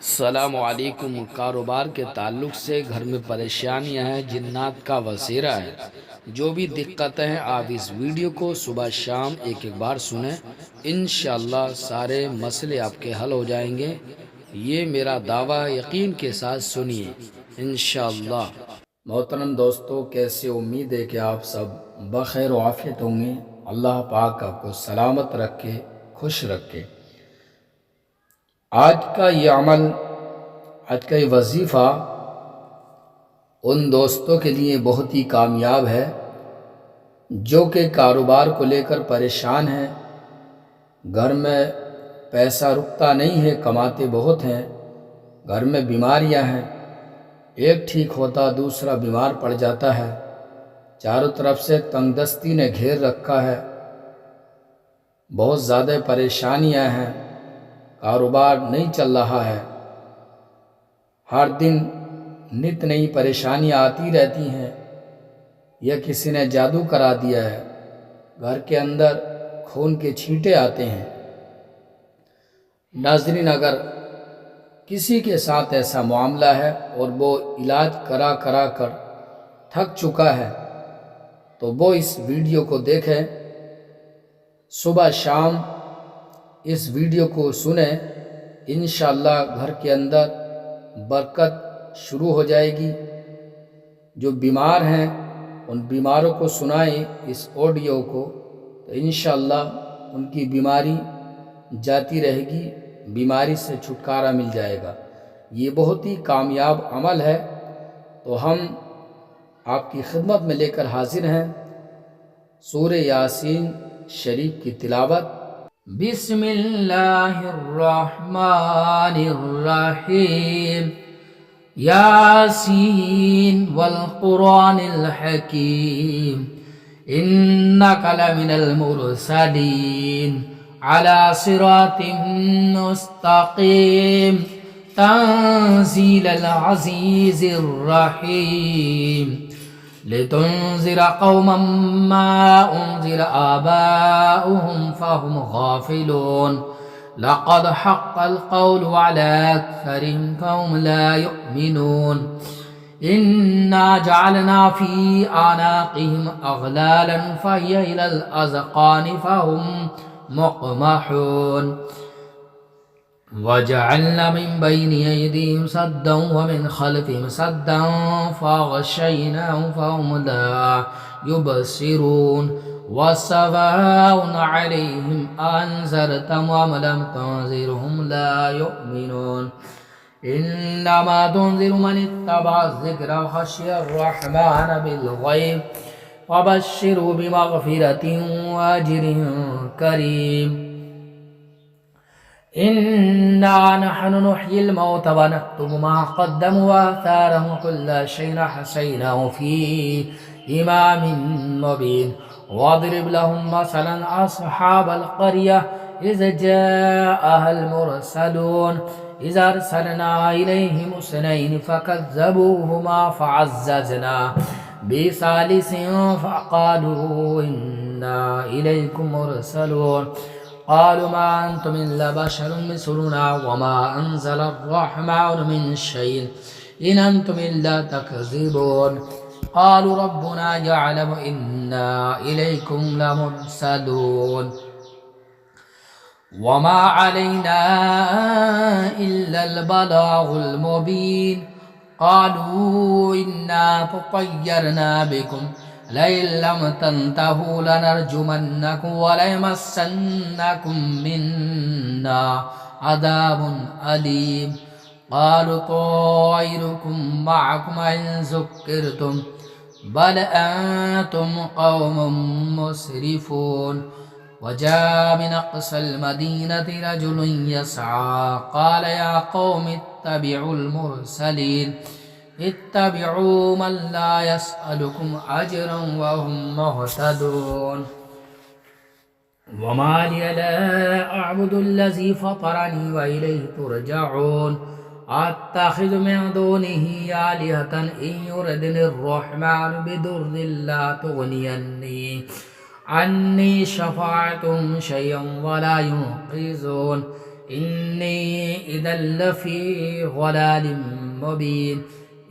السلام علیکم۔ کاروبار کے تعلق سے گھر میں پریشانیاں ہیں، جنات کا وسیرہ ہے، جو بھی دقتیں ہیں آپ اس ویڈیو کو صبح شام ایک بار سنیں، انشاءاللہ سارے مسئلے آپ کے حل ہو جائیں گے۔ یہ میرا دعویٰ، یقین کے ساتھ سنیے انشاءاللہ۔ محترم دوستو، کیسے؟ امید ہے کہ آپ سب بخیر و عافیت ہوں گے۔ اللہ پاک آپ کو سلامت رکھے، خوش رکھے۔ آج کا یہ عمل، آج کا یہ وظیفہ ان دوستوں کے لیے بہت ہی کامیاب ہے جو کہ کاروبار کو لے کر پریشان ہیں، گھر میں پیسہ رکتا نہیں ہے، کماتے بہت ہیں، گھر میں بیماریاں ہیں، ایک ٹھیک ہوتا دوسرا بیمار پڑ جاتا ہے، چاروں طرف سے تنگ دستی نے گھیر رکھا ہے، بہت زیادہ پریشانیاں ہیں، کاروبار نہیں چل رہا ہے، ہر دن نت نئی پریشانیاں آتی رہتی ہیں، یا کسی نے جادو کرا دیا ہے، گھر کے اندر خون کے چھینٹے آتے ہیں۔ ناظرین، اگر کسی کے ساتھ ایسا معاملہ ہے اور وہ علاج کرا کر تھک چکا ہے تو وہ اس ویڈیو کو دیکھیں، صبح شام اس ویڈیو کو سنیں، انشاءاللہ گھر کے اندر برکت شروع ہو جائے گی۔ جو بیمار ہیں ان بیماروں کو سنائیں اس آڈیو کو، تو انشاءاللہ ان کی بیماری جاتی رہے گی، بیماری سے چھٹکارا مل جائے گا۔ یہ بہت ہی کامیاب عمل ہے، تو ہم آپ کی خدمت میں لے کر حاضر ہیں سورہ یاسین شریف کی تلاوت۔ بسم اللہ الرحمن الرحیم۔ یاسین والقرآن الحکیم، انک لمن المرسلین علی صراط مستقیم، تنزیل العزیز الرحیم، لتنذر قوما ما انذر آباؤهم فهم غافلون، لقد حق القول على أكثرهم فهم لا يؤمنون، إنا جعلنا في أعناقهم أغلالا فهي إلى الأذقان فهم مقمحون، وجعلنا من بين أيديهم سدا ومن خلفهم سدا فغشيناهم فهم لا يبصرون، وسواء عليهم أنذرتهم أم لم تنذرهم لا يؤمنون، إنما تنذر من اتبع الذكر وخشي الرحمن بالغيب، وبشره بمغفرة وأجر كريم، إنا نحن نحيي الموتى ونكتب ما قدموا وآثارهم وكل شيء أحصيناه في إمام مبين، واضرب لهم مثلا أصحاب القرية إذ جاءها المرسلون، إذ أرسلنا إليهم اثنين فكذبوهما فعززنا بثالث فقالوا إنا إليكم مرسلون، قالوا ما أنتم إلا بشر مثلنا وما أنزل الرحمن من شيء إن أنتم إلا تكذبون، قالوا ربنا يعلم إنا إليكم لمرسلون، وما علينا إلا البلاغ المبين، قالوا إنا تطيرنا بكم لئن لم تنتهوا لنرجمنكم وليمسنكم منا عذاب أليم، قالوا طائركم معكم إن ذكرتم بل أنتم قوم مسرفون، وجاء من أقصى المدينة رجل يسعى قال يا قوم اتبعوا المرسلين، اتبعوا من لا يسألكم أجرا وهم مهتدون، وما لي لا أعبد الذي فطرني وإليه ترجعون، أتخذ من دونه آلهة إن يردني الرحمن بضر لا تغني عني شفاعتهم شيئا ولا ينقذون، إني إذا لفي ضلال مبين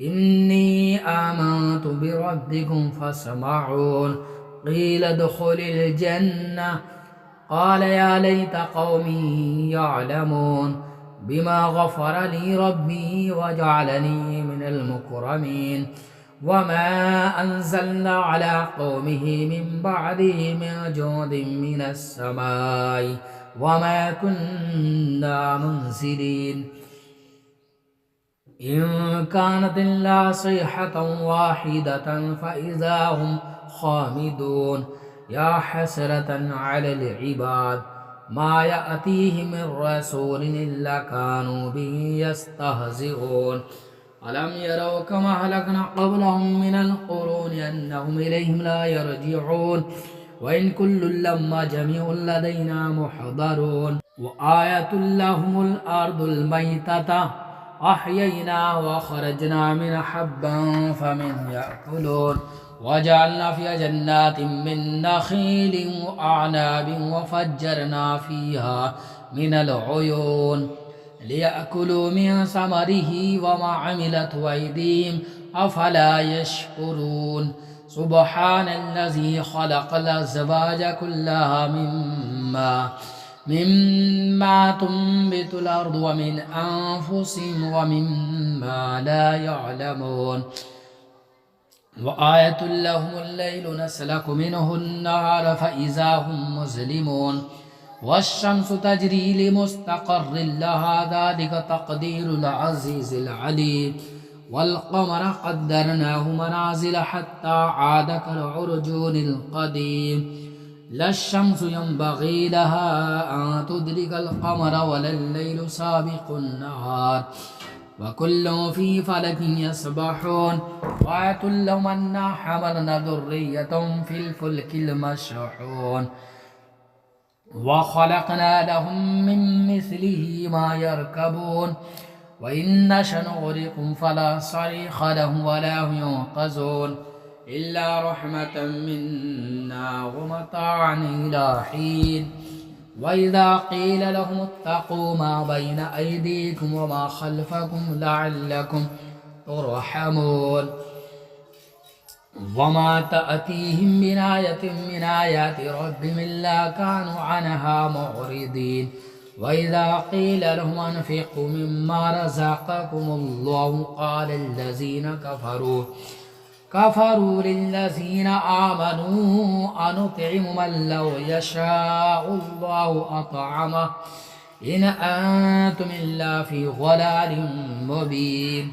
إني آمنت بربكم فاسمعون قيل ادخل الجنة قال يا ليت قومي يعلمون بما غفر لي ربي وجعلني من المكرمين وما أنزلنا على قومه من بعده من جود من السماء وما كنا منزلين إن كانت إلا صيحة واحدة فإذا هم خامدون يا حسرة على العباد ما يأتيهم من رسول إلا كانوا به يستهزئون ألم يروا كما أهلكنا قبلهم من القرون أنهم إليهم لا يرجعون وإن كل لما جميع لدينا محضرون وآية لهم الأرض الميتة أحيينا وخرجنا من حبا فمن يأكلون وجعلنا فيها جنات من نخيل وأعناب وفجرنا فيها من العيون ليأكلوا من ثمره وما عملت أيديهم أفلا يشكرون سبحان الذي خلق الأزواج كلها مما تنبت الأرض ومن أنفسهم ومما لا يعلمون وآية لهم الليل نسلك منه النهار فإذا هم مظلمون والشمس تجري لمستقر لها ذلك تقدير العزيز العليم والقمر قدرناه منازل حتى عاد كالعرجون القديم لا الشمس ينبغي لها أن تدرك القمر ولا الليل سابق النهار وكل في فلك يسبحون وآية لهم أنا حملنا ذرية في الفلك المشحون وخلقنا لهم من مثله ما يركبون وإن نشأ نغرقهم فلا صريخ لهم ولا هم ينقذون إلا رحمة منا ومتاعا إلى حين وإذا قيل لهم اتقوا ما بين أيديكم وما خلفكم لعلكم ترحمون وما تأتيهم من آية من آيات ربهم إلا كانوا عنها معرضين وإذا قيل لهم أنفقوا مما رزقكم الله قال الذين كفروا للذين آمنوا أنطعم من لو يشاء الله أطعمه إن أنتم إلا في ضلال مبين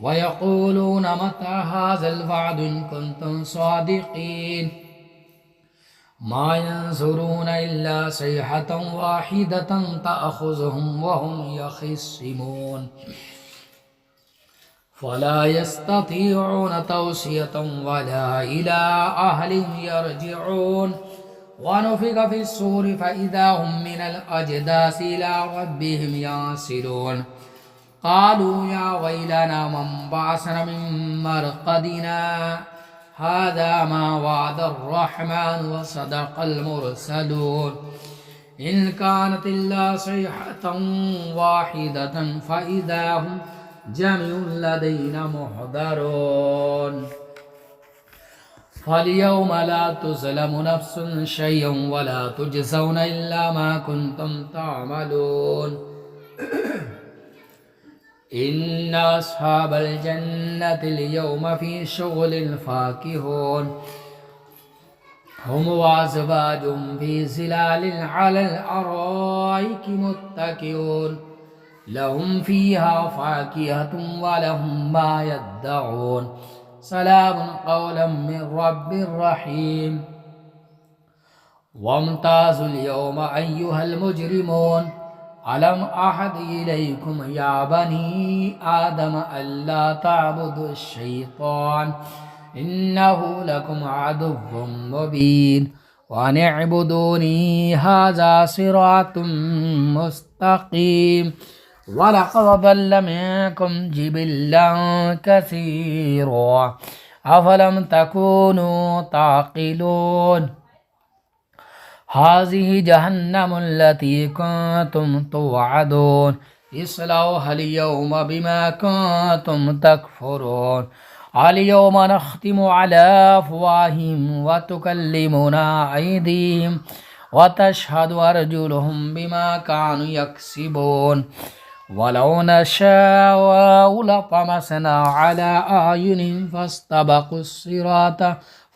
ويقولون متى هذا الوعد إن كنتم صادقين ما ينظرون إلا صيحة واحدة تأخذهم وهم يخصمون فلا يستطيعون توصية ولا إلى أهلهم يرجعون ونفخ في الصور فإذا هم من الأجداث إلى ربهم ينسلون قالوا يا ويلنا من بعثنا من مرقدنا هذا ما وعد الرحمن وصدق المرسلون إن كانت إلا صيحة واحدة فإذا هم جميع لدينا محضرون فاليوم لا تظلم نفس شيئا ولا تجزون إلا ما كنتم تعملون إن أصحاب الجنة اليوم في شغل فاكهون هم وأزواجهم في ظلال على الأرائك متكئون لهم فيها فاكهة ولهم ما يدعون سلام قولا من رب رحيم وامتازوا اليوم أيها المجرمون ألم أحد إليكم يا بني آدم ألا تعبدوا الشيطان إنه لكم عدو مبين وأن اعبدوني هذا صراط مستقيم ولقد ضل منكم جبلا كثيرا أفلم تكونوا تعقلون هذه جهنم التي كنتم توعدون اصلوها اليوم بما كنتم تكفرون اليوم نختم على أفواههم وتكلمنا أيديهم وتشهد أرجلهم بما كانوا يكسبون ولو نشاء لطمسنا على أعينهم فاستبقوا الصراط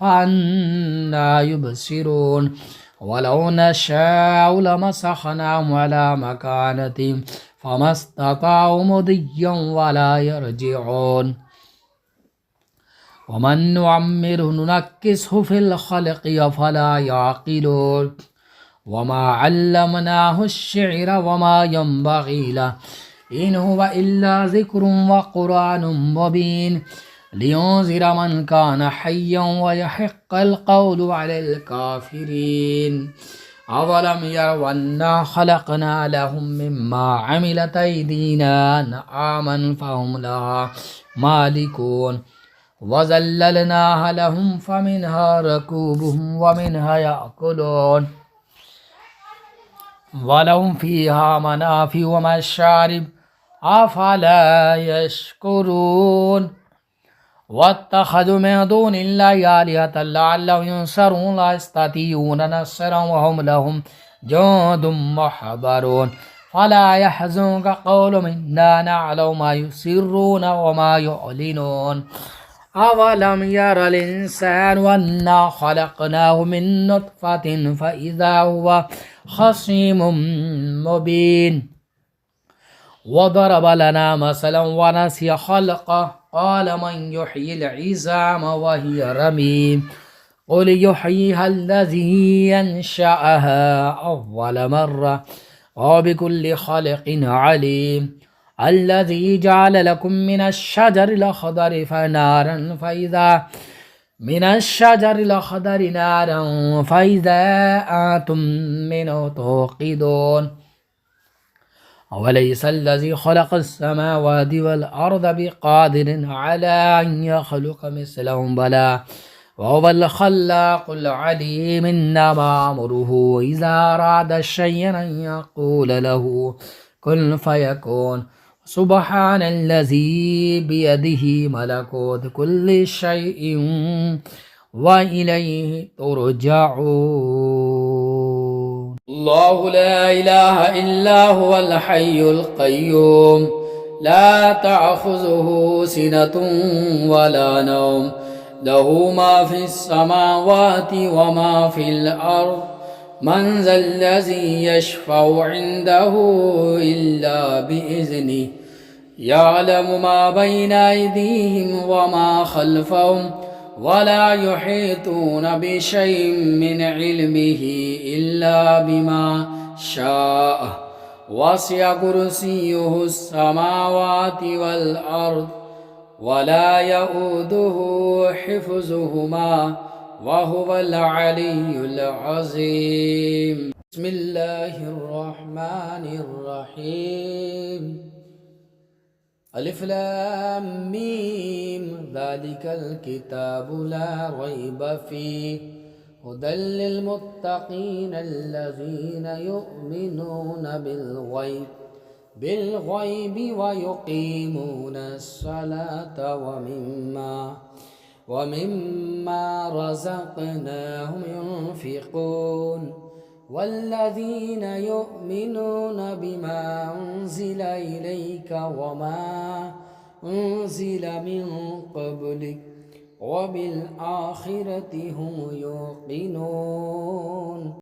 فأنى يبصرون ولو نشاء لمسخناهم على مكانتهم فما استطاعوا مضيا ولا يرجعون ومن نعمره ننكسه في الخلق أفلا يعقلون وما علمناه الشعر وما ينبغي له إن هو إلا ذكر وقرآن مبين لينذر من كان حيا ويحق القول على الكافرين أولم يروا أنا خلقنا لهم مما عملت أيدينا أنعاما فهم لها مالكون وذللناها لهم فمنها ركوبهم ومنها يأكلون ولهم فيها منافع ومشارب أفلا يشكرون واتخذوا من دون الله آلهة لعلهم ينصرون لا يستطيعون نصرا وهم لهم جند محضرون فلا يحزنك قولهم إنا نعلم ما يسرون وما يعلنون أولم ير الإنسان أنا خلقناه من نطفة فإذا هو خصيم مبين وضرب لنا مثلا ونسي خلقه قال من يحيي العظام وهي رميم قل يحييها الذي ينشأها أول مرة وبكل خلق عليم الذي جعل لكم من الشجر الأخضر فنارا فإذا أنتم منه توقدون أوليس الذي خلق السماوات والأرض بقادر على أن يخلق مثلهم بلى وهو الخلاق العليم إنما أمره إذا أراد شيئا أن يقول له كن فيكون سبحان الذي بيده ملكوت كل شيء وإليه ترجعون الله لا إله إلا هو الحي القيوم لا تأخذه سنة ولا نوم له ما في السماوات وما في الأرض من ذا الذي يشفع عنده إلا بإذنه يعلم ما بين أيديهم وما خلفهم ولا يحيطون بشيء من علمه إلا بما شاء وسع كرسيه السماوات والأرض ولا يؤوده حفظهما وهو العلي العظيم بسم الله الرحمن الرحيم ألف لام ميم ذلك الكتاب لا ريب فيه هدى للمتقين الذين يؤمنون بالغيب ويقيمون الصلاة ومما رزقناهم ينفقون والذين يؤمنون بما أنزل إليك وما أنزل من قبلك وبالآخرة هم يوقنون